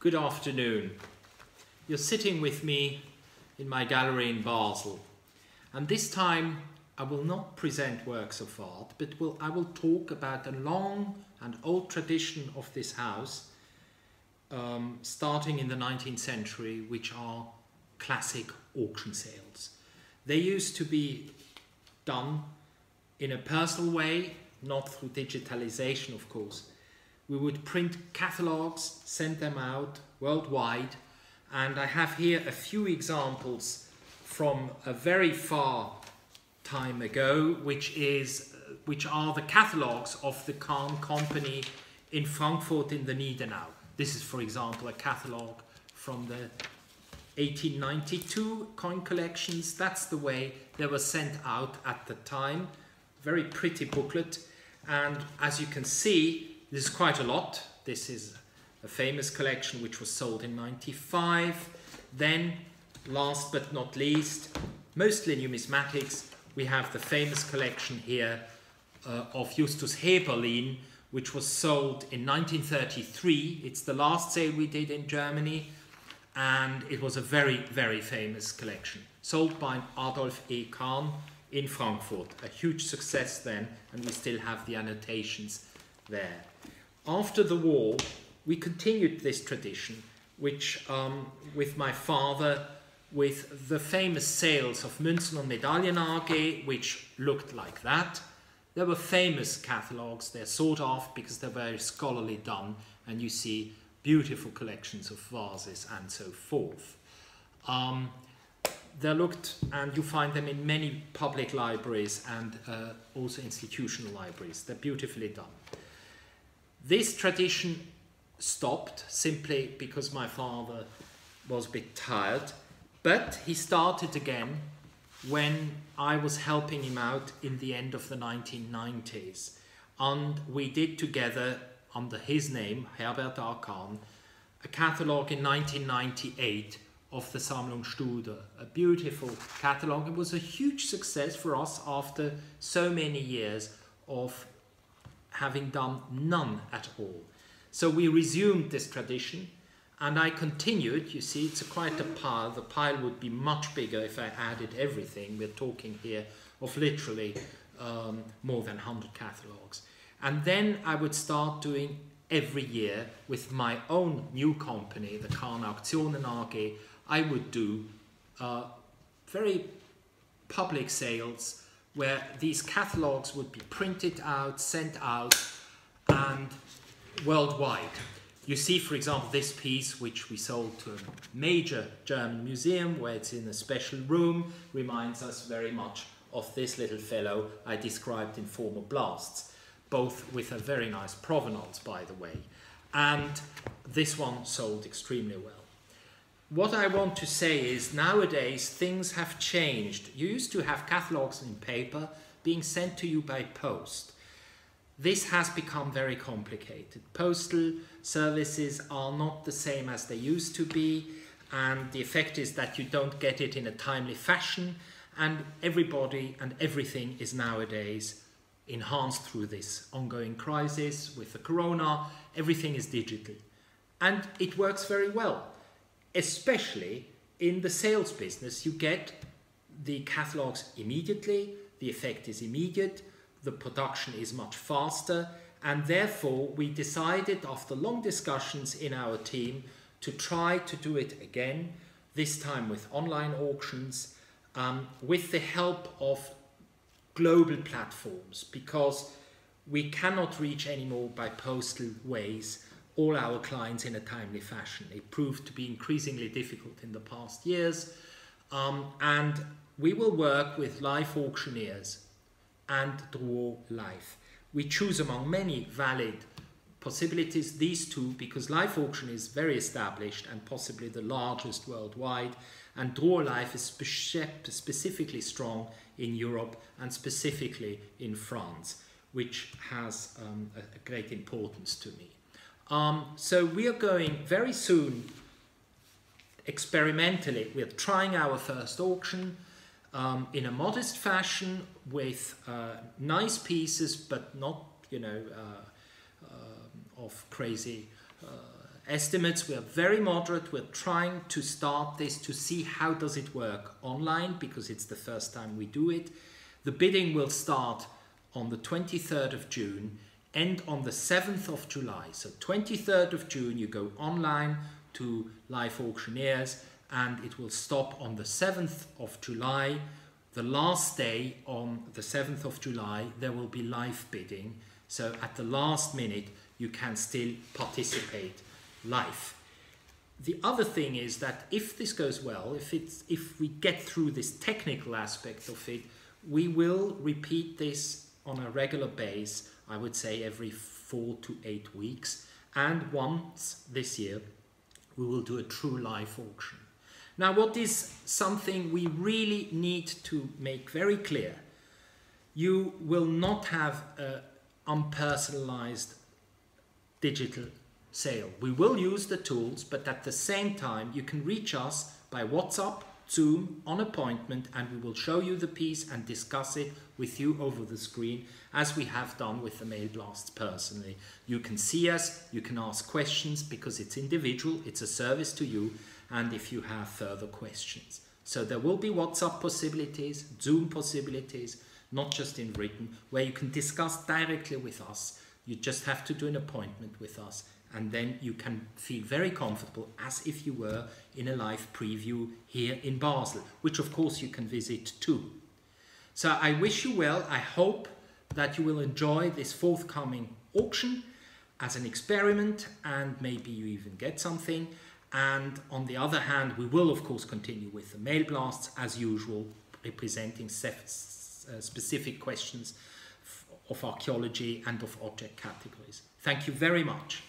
Good afternoon. You're sitting with me in my gallery in Basel, and this time I will not present works of art, but I will talk about a long and old tradition of this house, starting in the 19th century, which are classic auction sales. They used to be done in a personal way, not through digitalization, of course. We would print catalogues, send them out worldwide, and I have here a few examples from a very far time ago, which are the catalogues of the Cahn company in Frankfurt in the Niederau. This is, for example, a catalogue from the 1892 coin collections. That's the way they were sent out at the time. Very pretty booklet, and as you can see, this is quite a lot. This is a famous collection which was sold in '95. Then, last but not least, mostly numismatics, we have the famous collection here of Justus Heberlin, which was sold in 1933. It's the last sale we did in Germany, and it was a very, very famous collection, sold by Adolf E. Cahn in Frankfurt. A huge success then, and we still have the annotations there. After the war, we continued this tradition, which with my father, with the famous sales of Münzen und Medaillen AG, which looked like that. There were famous catalogues. They're sought after because they're very scholarly done, and you see beautiful collections of vases and so forth. They're looked, and you find them in many public libraries and also institutional libraries. They're beautifully done. This tradition stopped simply because my father was a bit tired, but he started again when I was helping him out in the end of the 1990s. And we did together, under his name, Herbert A. Cahn, a catalogue in 1998 of the Sammlung Studer, a beautiful catalogue. It was a huge success for us after so many years of having done none at all. So we resumed this tradition, and I continued. You see, it's quite a pile. The pile would be much bigger if I added everything. We're talking here of literally more than 100 catalogues. And then I would start doing every year with my own new company, the Cahn Auktionen AG. I would do very public sales where these catalogues would be printed out, sent out, and worldwide. You see, for example, this piece, which we sold to a major German museum, where it's in a special room, reminds us very much of this little fellow I described in former blasts, both with a very nice provenance, by the way. And this one sold extremely well. What I want to say is nowadays things have changed. You used to have catalogues in paper being sent to you by post. This has become very complicated. Postal services are not the same as they used to be, and the effect is that you don't get it in a timely fashion, and everybody and everything is nowadays enhanced through this ongoing crisis with the corona. Everything is digital, and it works very well. Especially in the sales business, you get the catalogues immediately, the effect is immediate, the production is much faster, and therefore we decided after long discussions in our team to try to do it again, this time with online auctions, with the help of global platforms, because we cannot reach anymore by postal ways all our clients in a timely fashion. It proved to be increasingly difficult in the past years, and we will work with live auctioneers and Drouot Live. We choose among many valid possibilities these two because live auction is very established and possibly the largest worldwide, and Drouot Live is specifically strong in Europe and specifically in France, which has a great importance to me. So we are going very soon, experimentally, we're trying our first auction in a modest fashion with nice pieces, but not, of crazy estimates. We are very moderate. We're trying to start this to see how does it work online, because it's the first time we do it. The bidding will start on the 23rd of June, end on the 7th of July. So 23rd of June, you go online to Live Auctioneers, and it will stop on the 7th of July. The last day, on the 7th of July, there will be live bidding. So at the last minute, you can still participate live. The other thing is that if this goes well, if we get through this technical aspect of it, we will repeat this on a regular basis, I would say every 4 to 8 weeks. And once this year, we will do a true live auction. Now, what is something we really need to make very clear? You will not have an unpersonalized digital sale. We will use the tools, but at the same time, you can reach us by WhatsApp, Zoom, on appointment, and we will show you the piece and discuss it with you over the screen, as we have done with the mail blasts personally. You can see us, you can ask questions, because it's individual, it's a service to you, and if you have further questions. So there will be WhatsApp possibilities, Zoom possibilities, not just in written, where you can discuss directly with us. You just have to do an appointment with us, and then you can feel very comfortable as if you were in a live preview here in Basel, which of course you can visit too. So I wish you well. I hope that you will enjoy this forthcoming auction as an experiment, and maybe you even get something. And on the other hand, we will of course continue with the mail blasts as usual, representing specific questions of archaeology and of object categories. Thank you very much.